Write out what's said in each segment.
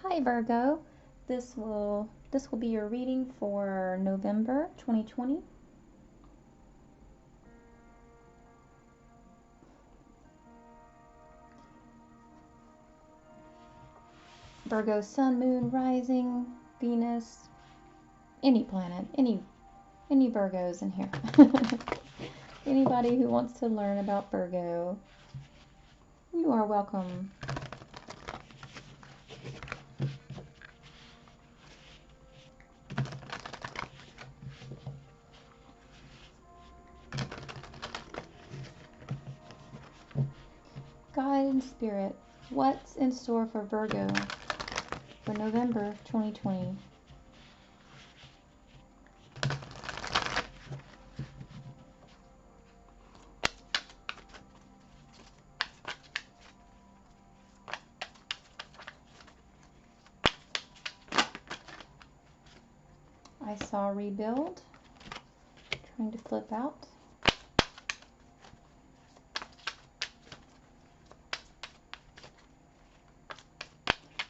Hi Virgo. This will be your reading for November 2020. Virgo sun, moon, rising, Venus, any planet, any Virgos in here. Anybody who wants to learn about Virgo, you are welcome. God and Spirit, what's in store for Virgo for November 2020? I saw rebuild, trying to flip out.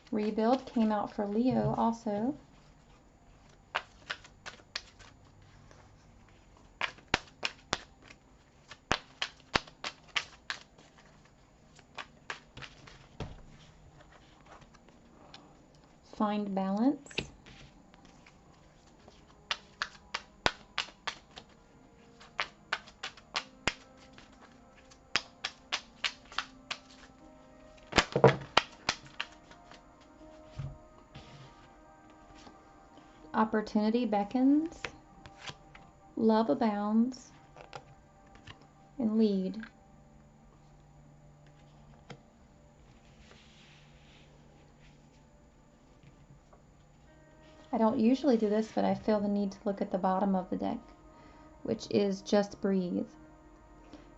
Rebuild came out for Leo also. Find balance. Opportunity beckons, love abounds, and lead. I don't usually do this, but I feel the need to look at the bottom of the deck, which is just breathe.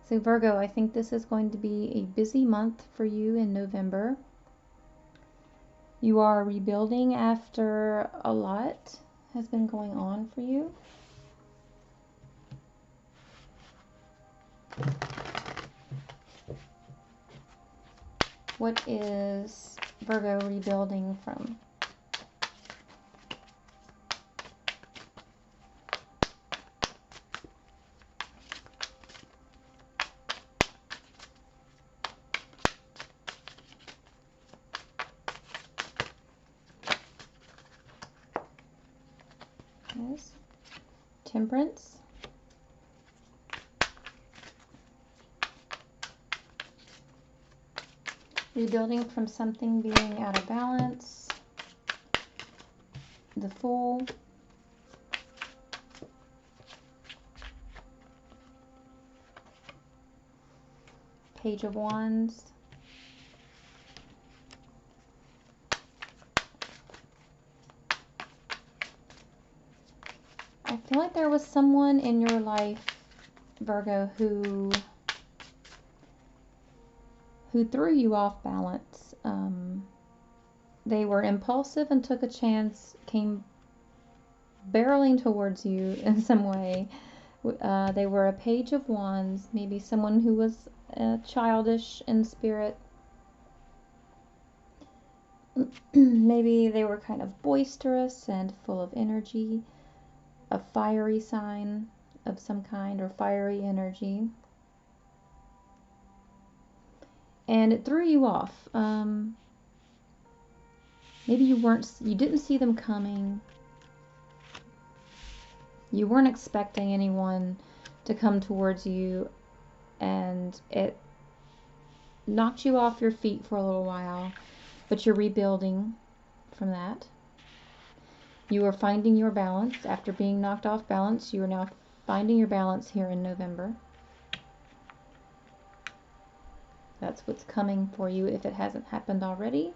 So Virgo, I think this is going to be a busy month for you in November. You are rebuilding after a lot has been going on for you. What is Virgo rebuilding from? Yes. Temperance. Rebuilding from something being out of balance. The Fool. Page of Wands. I feel like there was someone in your life, Virgo, who threw you off balance. They were impulsive and took a chance, came barreling towards you in some way. They were a Page of Wands, maybe someone who was childish in spirit. Maybe they were kind of boisterous and full of energy, a fiery sign of some kind, or fiery energy. And it threw you off. Maybe you didn't see them coming. You weren't expecting anyone to come towards you, and it knocked you off your feet for a little while, but you're rebuilding from that. You are finding your balance. After being knocked off balance, you are now finding your balance here in November. That's what's coming for you if it hasn't happened already.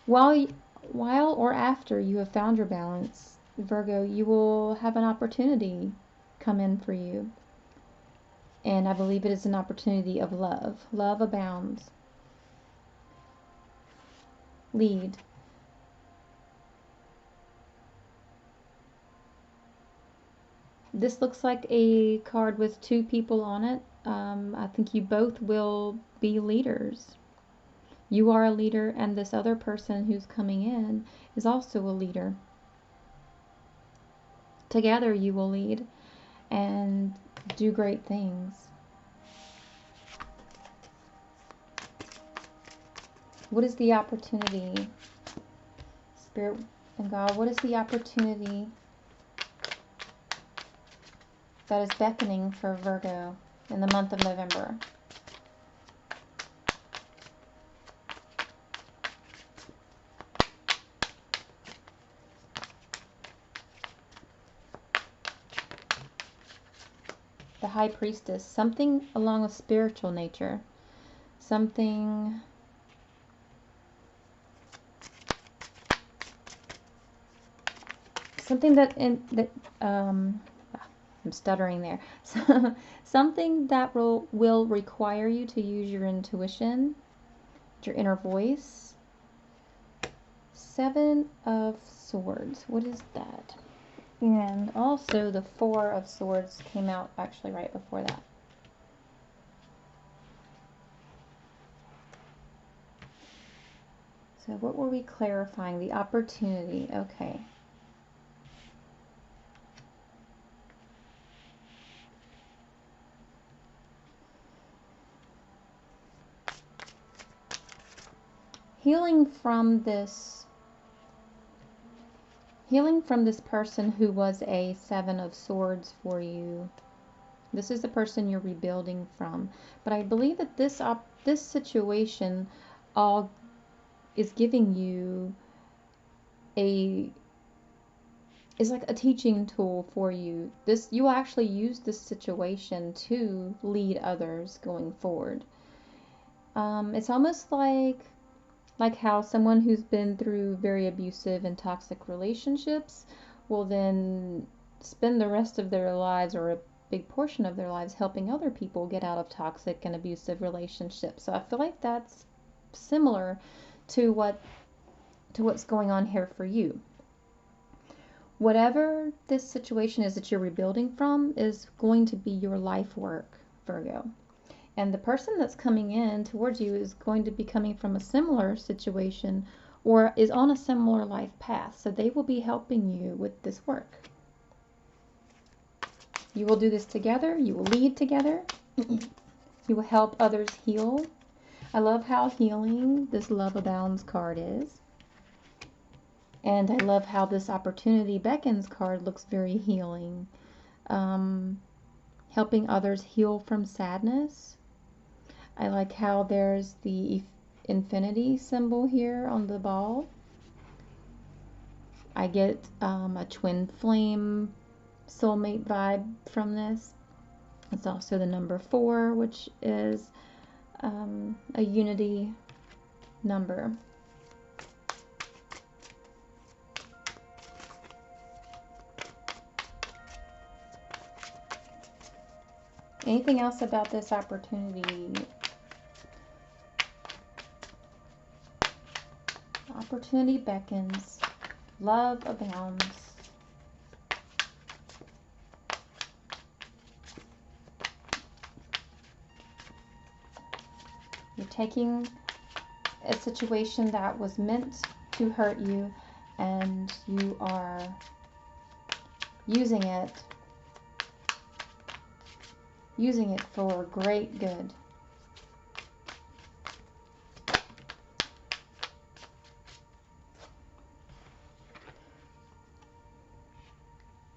While or after you have found your balance, Virgo, you will have an opportunity come in for you. And I believe it is an opportunity of love. Love abounds. Lead. This looks like a card with two people on it. I think you both will be leaders. You are a leader, and this other person who's coming in is also a leader. Together you will lead and do great things. What is the opportunity? Spirit and God, what is the opportunity that is beckoning for Virgo in the month of November? The High Priestess, something along a spiritual nature, something that I'm stuttering there. Something that will require you to use your intuition, your inner voice. 7 of Swords. What is that? And also the 4 of Swords came out actually right before that. So what were we clarifying? The opportunity. Okay. Healing from this person who was a 7 of Swords for you. This is the person you're rebuilding from. But I believe that this situation all is giving you is like a teaching tool for you. You will actually use this situation to lead others going forward. It's almost like how someone who's been through very abusive and toxic relationships will then spend the rest of their lives, or a big portion of their lives, helping other people get out of toxic and abusive relationships. So I feel like that's similar to what's going on here for you. Whatever this situation is that you're rebuilding from is going to be your life work, Virgo. And the person that's coming in towards you is going to be coming from a similar situation or is on a similar life path. So they will be helping you with this work. You will do this together. You will lead together. You will help others heal. I love how healing this Love Abounds card is. And I love how this Opportunity Beckons card looks very healing. Helping others heal from sadness. I like how there's the infinity symbol here on the ball. I get a twin flame soulmate vibe from this. It's also the number 4, which is a unity number. Anything else about this opportunity? Opportunity beckons. Love abounds. You're taking a situation that was meant to hurt you, and you are using it for great good.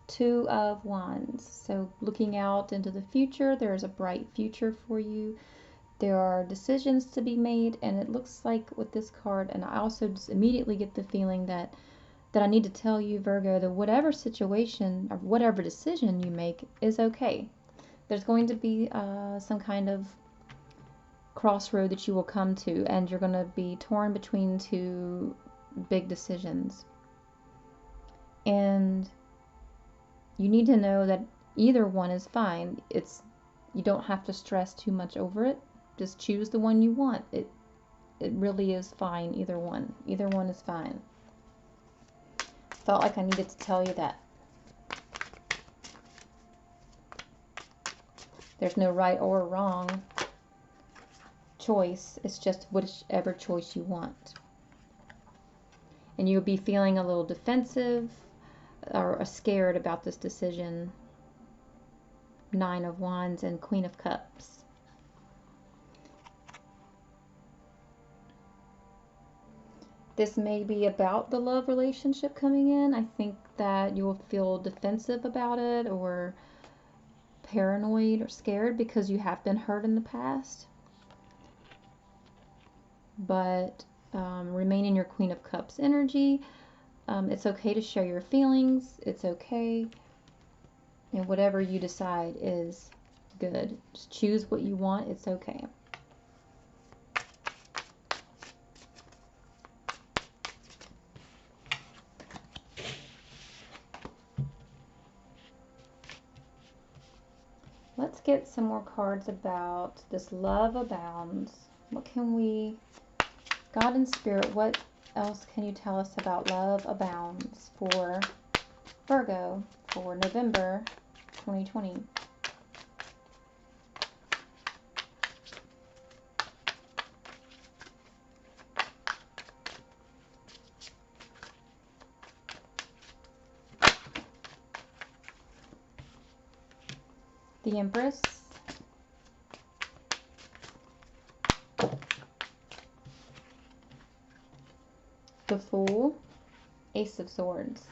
Two of Wands. So looking out into the future, there's a bright future for you. There are decisions to be made, and it looks like with this card, and I also just immediately get the feeling that I need to tell you, Virgo, that whatever situation or whatever decision you make is okay. There's going to be some kind of crossroad that you will come to, and you're going to be torn between 2 big decisions. And you need to know that either one is fine. You don't have to stress too much over it. Just choose the one you want. It really is fine, either one. Either one is fine. Felt like I needed to tell you that. There's no right or wrong. choice. It's just whichever choice you want. And you'll be feeling a little defensive or scared about this decision. Nine of Wands and Queen of Cups. This may be about the love relationship coming in. I think that you will feel defensive about it or paranoid or scared because you have been hurt in the past. But remain in your Queen of Cups energy. It's okay to share your feelings. It's okay. And whatever you decide is good. Just choose what you want. It's okay. Let's get some more cards about this love abounds. What can we, God and Spirit, what else can you tell us about love abounds for Virgo for November 2020? The Empress, the Fool, Ace of Swords.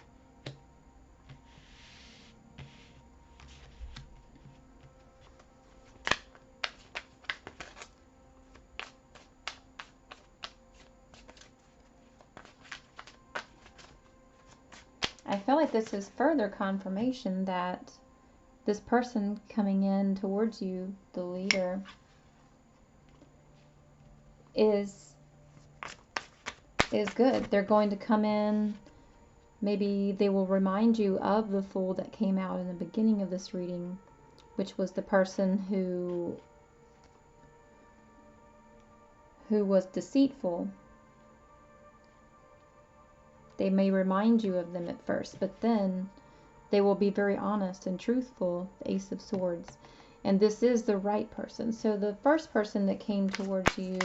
I feel like this is further confirmation that this person coming in towards you, the leader, is good. They're going to come in. Maybe they will remind you of the Fool that came out in the beginning of this reading, which was the person who was deceitful. They may remind you of them at first, but then they will be very honest and truthful, the Ace of Swords. And this is the right person. So the first person that came towards you,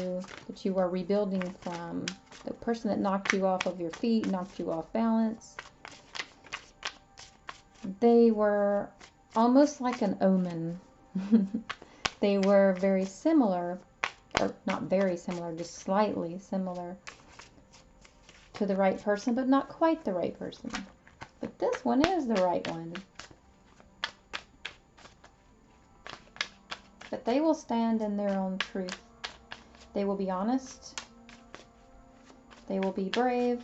that you are rebuilding from, the person that knocked you off of your feet, knocked you off balance, they were almost like an omen. They were very similar, or not very similar, just slightly similar to the right person, but not quite the right person. But this one is the right one. But they will stand in their own truth. They will be honest. They will be brave.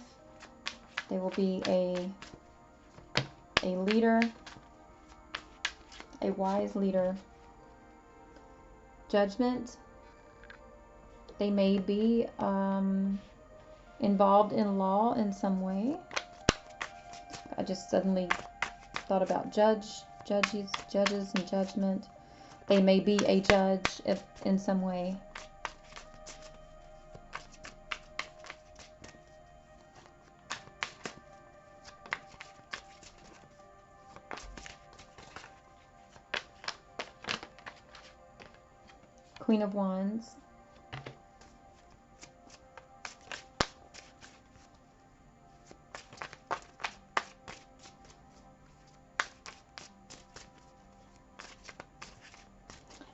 They will be a leader, a wise leader. Judgment. They may be involved in law in some way. I just suddenly thought about judges and judgment. They may be a judge in some way. Queen of Wands.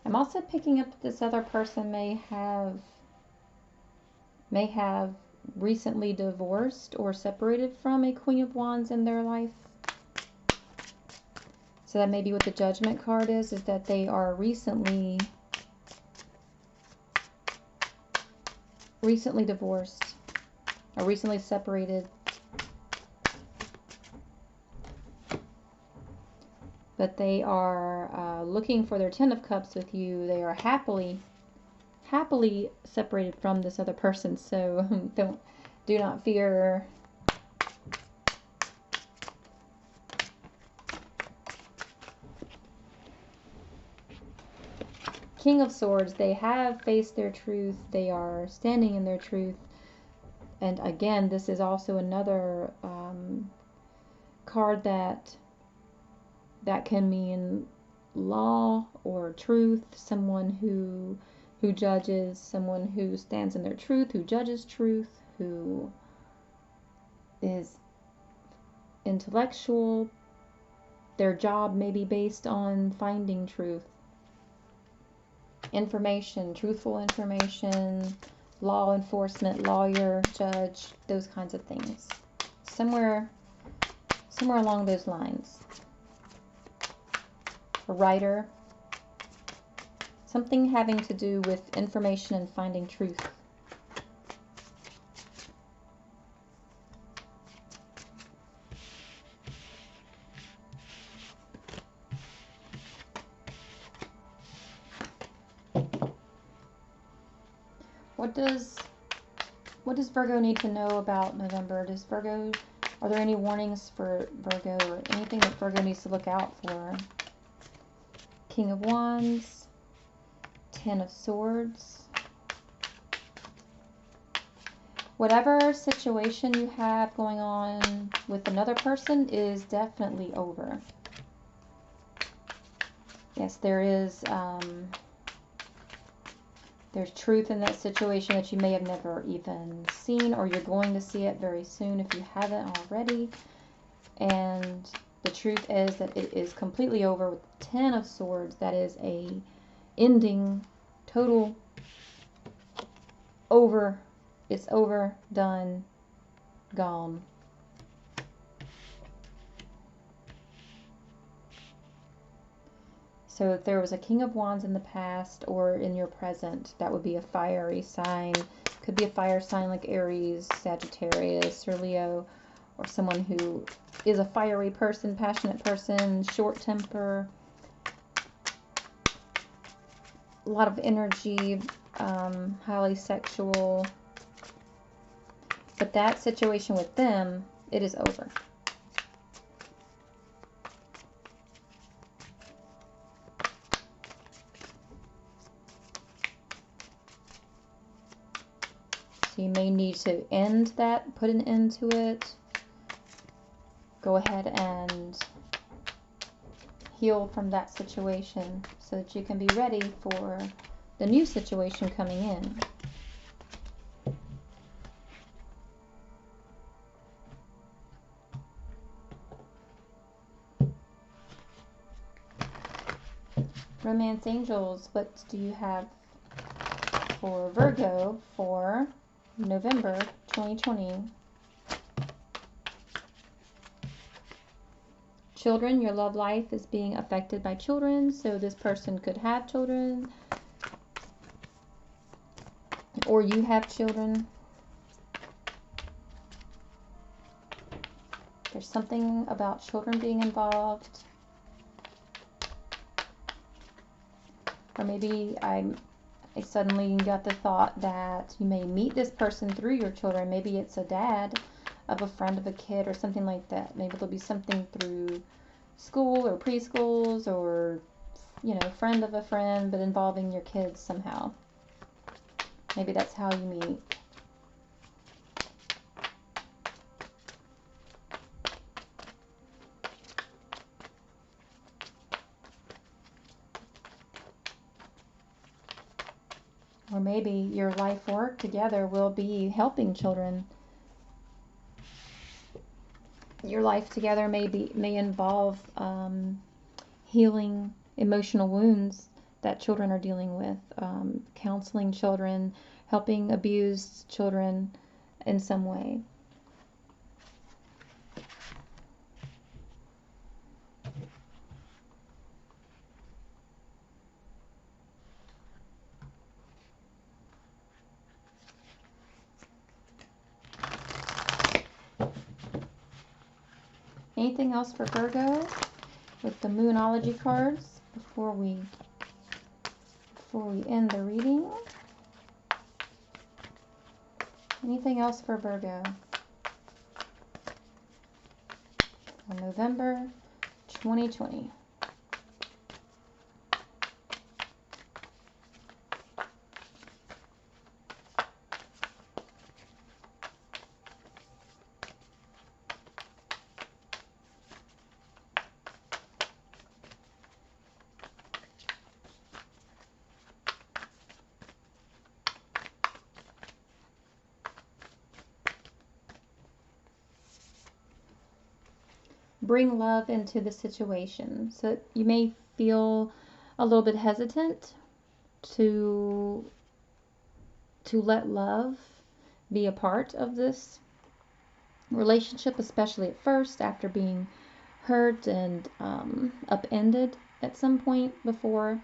I'm also picking up that this other person may have recently divorced or separated from a Queen of Wands in their life. So that may be what the Judgment card is that they are recently divorced or recently separated. But they are looking for their Ten of Cups with you. They are happily separated from this other person. So do not fear. King of Swords. They have faced their truth. They are standing in their truth. And again, this is also another card that can mean law or truth, someone who who judges, someone who stands in their truth, who judges truth, who is intellectual. Their job may be based on finding truth. Information, truthful information, law enforcement, lawyer, judge, those kinds of things. Somewhere along those lines. A writer, something having to do with information and finding truth. What does Virgo need to know about November? Are there any warnings for Virgo or anything that Virgo needs to look out for? King of Wands, Ten of Swords. Whatever situation you have going on with another person is definitely over. Yes, there's truth in that situation that you may have never even seen, or you're going to see it very soon if you haven't already. And the truth is that it is completely over with the Ten of Swords. That is a ending, total over. It's over, done, gone. So if there was a King of Wands in the past or in your present, that would be a fiery sign. Could be a fire sign like Aries, Sagittarius, or Leo, or someone who is a fiery person, passionate person, short temper, a lot of energy, highly sexual. But that situation with them, it is over. So you may need to end that, put an end to it. Go ahead and heal from that situation so that you can be ready for the new situation coming in. Romance angels, what do you have for Virgo for November 2020? Children, your love life is being affected by children, so this person could have children, or you have children. There's something about children being involved. Or maybe I suddenly got the thought that you may meet this person through your children. Maybe it's a dad of a friend of a kid or something like that. Maybe there'll be something through school or preschools or, you know, friend of a friend, but involving your kids somehow. Maybe that's how you meet. Or maybe your life work together will be helping children. Your life together may involve healing emotional wounds that children are dealing with, counseling children, helping abused children in some way. Anything else for Virgo with the Moonology cards before we end the reading? Anything else for Virgo for November 2020? bring love into the situation. So you may feel a little bit hesitant to let love be a part of this relationship, especially at first, after being hurt and upended at some point before.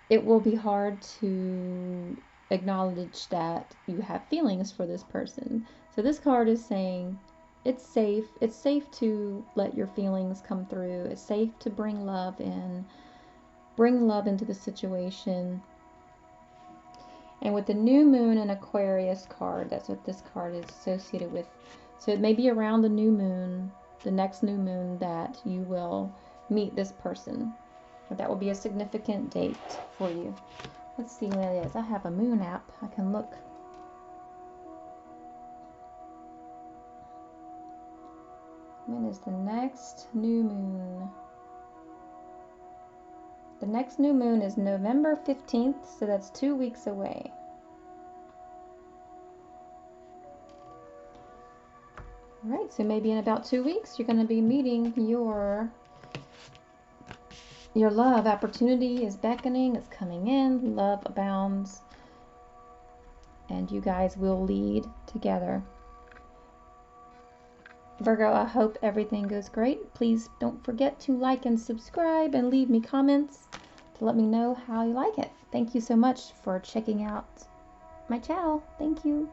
It will be hard to acknowledge that you have feelings for this person. So this card is saying it's safe. It's safe to let your feelings come through. It's safe to bring love in. Bring love into the situation. And with the new moon and Aquarius card, that's what this card is associated with. So it may be around the new moon, the next new moon, that you will meet this person. That will be a significant date for you. Let's see when it is. I have a moon app. I can look. When is the next new moon? The next new moon is November 15th, so that's 2 weeks away. Alright, so maybe in about 2 weeks you're going to be meeting your love. Opportunity is beckoning, it's coming in, love abounds, and you guys will lead together. Virgo, I hope everything goes great. Please don't forget to like and subscribe and leave me comments to let me know how you like it. Thank you so much for checking out my channel. Thank you.